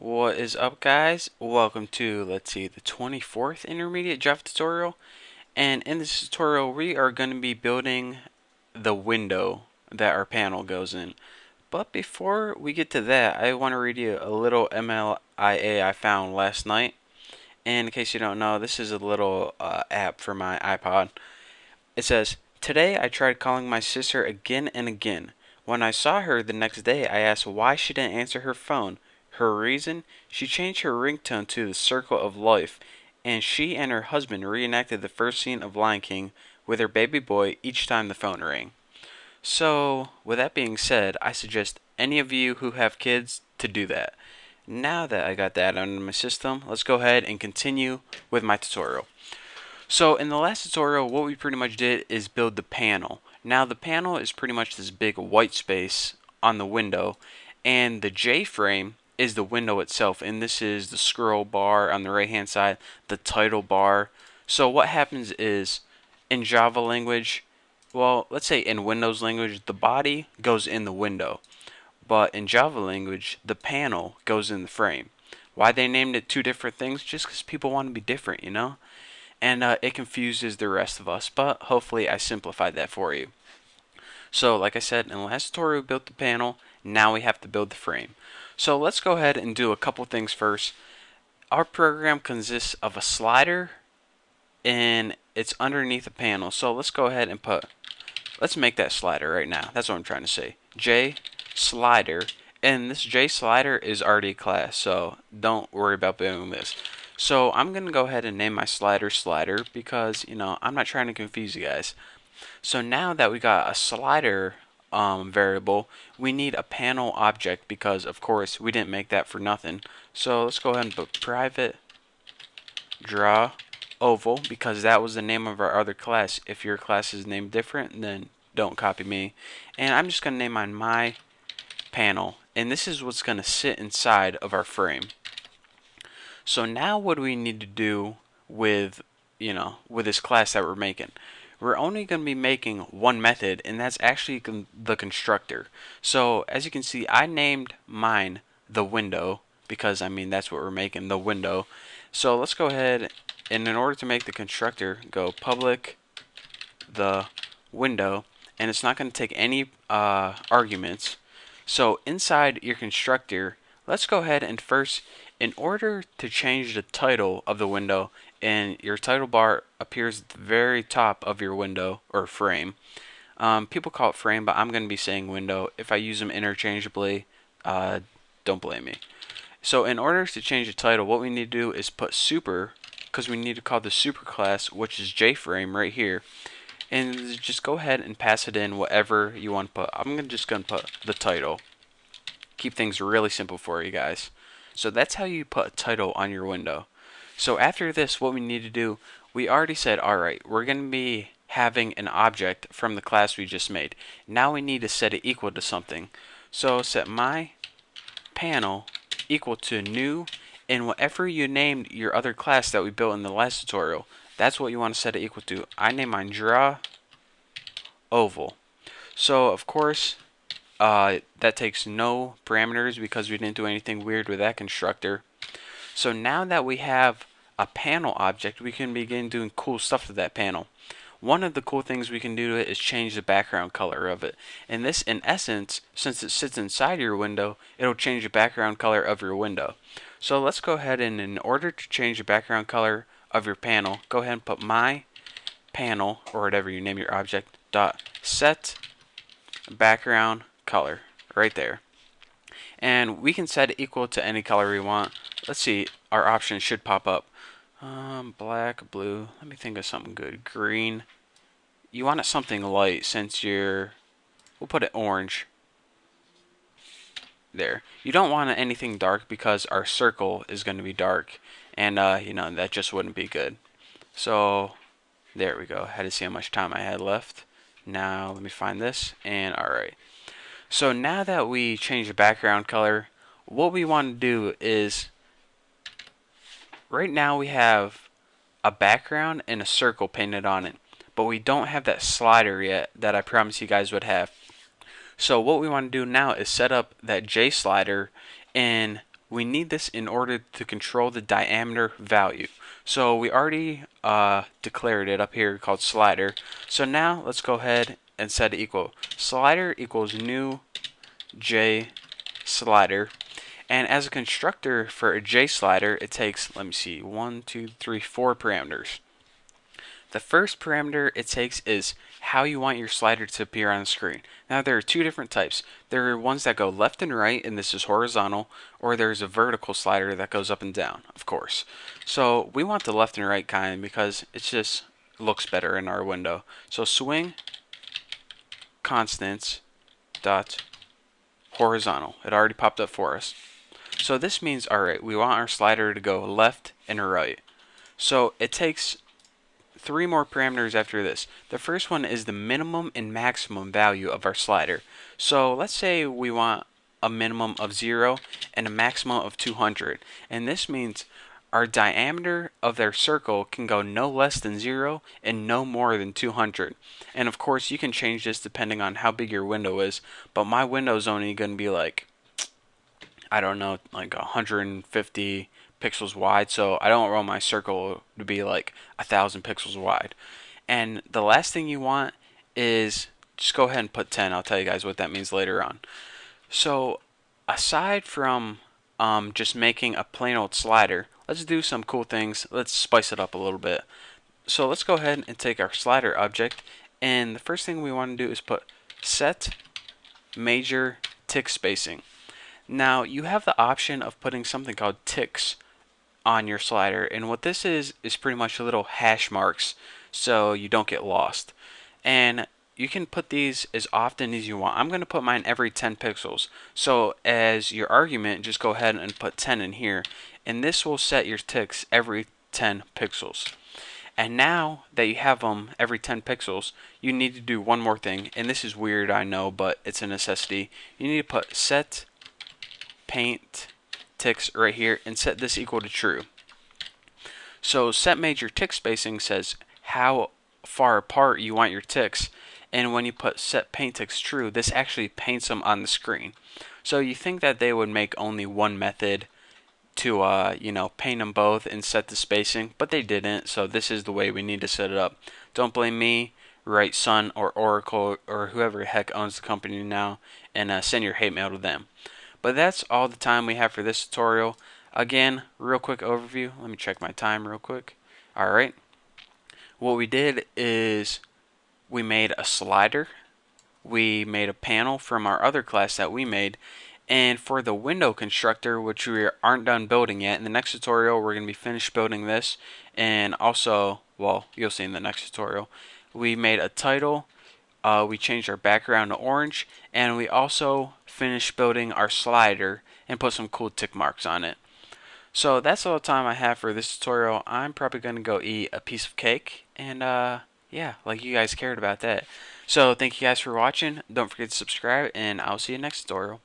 What is up, guys? Welcome to, the 24th intermediate Java tutorial. And in this tutorial, we are going to be building the window that our panel goes in. But before we get to that, I want to read you a little MLIA I found last night. And in case you don't know, this is a little app for my iPod. It says, "Today I tried calling my sister again and again. When I saw her the next day, I asked why she didn't answer her phone. Her reason? She changed her ringtone to The Circle of Life, and she and her husband reenacted the first scene of Lion King with her baby boy each time the phone rang." So, with that being said, I suggest any of you who have kids to do that. Now that I got that under my system, let's go ahead and continue with my tutorial. So in the last tutorial, what we pretty much did is build the panel. Now the panel is pretty much this big white space on the window, and the J-frame is the window itself, and this is the scroll bar on the right hand side, the title bar. So what happens is, in Java language, well, let's say in Windows language, the body goes in the window, but in Java language, the panel goes in the frame. Why they named it two different things? Just because people want to be different, you know? And it confuses the rest of us, but hopefully I simplified that for you. So like I said, in the last tutorial we built the panel, now we have to build the frame. So let's go ahead and do a couple things first. Our program consists of a slider and it's underneath a panel. So let's go ahead and let's make that slider right now. That's what I'm trying to say. J slider, and this J slider is already a class, so don't worry about doing this. So I'm going to go ahead and name my slider because, I'm not trying to confuse you guys. So now that we got a slider variable, we need a panel object because, of course, we didn't make that for nothing. So let's go ahead and put private draw oval because that was the name of our other class. If your class is named different, then don't copy me. And I'm just going to name mine my panel. And this is what's going to sit inside of our frame. So now what do we need to do with, with this class that we're making? We're only going to be making one method, and that's actually the constructor. So as you can see, I named mine the window because, that's what we're making, the window. So let's go ahead, and in order to make the constructor, go public the window, and it's not going to take any arguments. So inside your constructor, let's go ahead and first, in order to change the title of the window, and your title bar appears at the very top of your window or frame. People call it frame, but I'm going to be saying window. If I use them interchangeably, don't blame me. So in order to change the title, what we need to do is put super, because we need to call the super class, which is JFrame right here. And just go ahead and pass it in whatever you want to put. I'm just going to put the title. Keep things really simple for you guys. So that's how you put a title on your window. So after this, what we need to do, we already said, alright, we're going to be having an object from the class we just made. Now we need to set it equal to something. So set my panel equal to new, and whatever you named your other class that we built in the last tutorial, that's what you want to set it equal to. I name mine draw oval. So of course, that takes no parameters because we didn't do anything weird with that constructor. So now that we have a panel object, we can begin doing cool stuff to that panel. One of the cool things we can do to it is change the background color of it. And this, in essence, since it sits inside your window, it'll change the background color of your window. So let's go ahead and, in order to change the background color of your panel, go ahead and put my panel, or whatever you name your object, dot set background color right there. And we can set it equal to any color we want. Let's see, our options should pop up. Black, blue, let me think of something good. Green. You want it something light since we'll put it orange. There. You don't want anything dark because our circle is going to be dark. And, that just wouldn't be good. So, there we go. I had to see how much time I had left. Now, let me find this. And, alright. So now that we change the background color, what we want to do is, right now we have a background and a circle painted on it, but we don't have that slider yet that I promised you guys would have. So what we want to do now is set up that J slider, and we need this in order to control the diameter value. So we already declared it up here called slider. So now let's go ahead and set it equal slider equals new J slider. And as a constructor for a J slider, it takes, let me see, 1, 2, 3, 4 parameters. The first parameter it takes is how you want your slider to appear on the screen. Now there are two different types. There are ones that go left and right, and this is horizontal, or there's a vertical slider that goes up and down, of course. So we want the left and right kind because it just looks better in our window. So swing constants dot horizontal. It already popped up for us. So this means, alright, we want our slider to go left and right. So it takes 3 more parameters after this. The first one is the minimum and maximum value of our slider. So let's say we want a minimum of 0 and a maximum of 200. And this means our diameter of their circle can go no less than 0 and no more than 200. And of course you can change this depending on how big your window is. But my window is only going to be like, I don't know, like 150 pixels wide, so I don't want my circle to be like 1,000 pixels wide. And the last thing you want is just go ahead and put 10. I'll tell you guys what that means later on. So aside from just making a plain old slider, let's do some cool things. Let's spice it up a little bit. So let's go ahead and take our slider object, and the first thing we want to do is put set major tick spacing. Now you have the option of putting something called ticks on your slider, and what this is pretty much little hash marks so you don't get lost. And you can put these as often as you want. I'm going to put mine every 10 pixels. So as your argument, just go ahead and put 10 in here, and this will set your ticks every 10 pixels. And now that you have them every 10 pixels, you need to do one more thing, and this is weird, I know, but it's a necessity. You need to put set paint ticks right here and set this equal to true. So set major tick spacing says how far apart you want your ticks, and when you put set paint ticks true, this actually paints them on the screen. So you think that they would make only one method to paint them both and set the spacing, but they didn't. So this is the way we need to set it up. Don't blame me. Write Sun or Oracle or whoever the heck owns the company now, and send your hate mail to them. But that's all the time we have for this tutorial. Again, real quick overview. Let me check my time real quick. Alright. What we did is we made a slider. We made a panel from our other class that we made. And for the window constructor, which we aren't done building yet, in the next tutorial we're going to be finished building this. And also, well, you'll see in the next tutorial, we made a title. We changed our background to orange, and we also finished building our slider and put some cool tick marks on it. So that's all the time I have for this tutorial. I'm probably going to go eat a piece of cake, and yeah, like you guys cared about that. So thank you guys for watching. Don't forget to subscribe, and I'll see you next tutorial.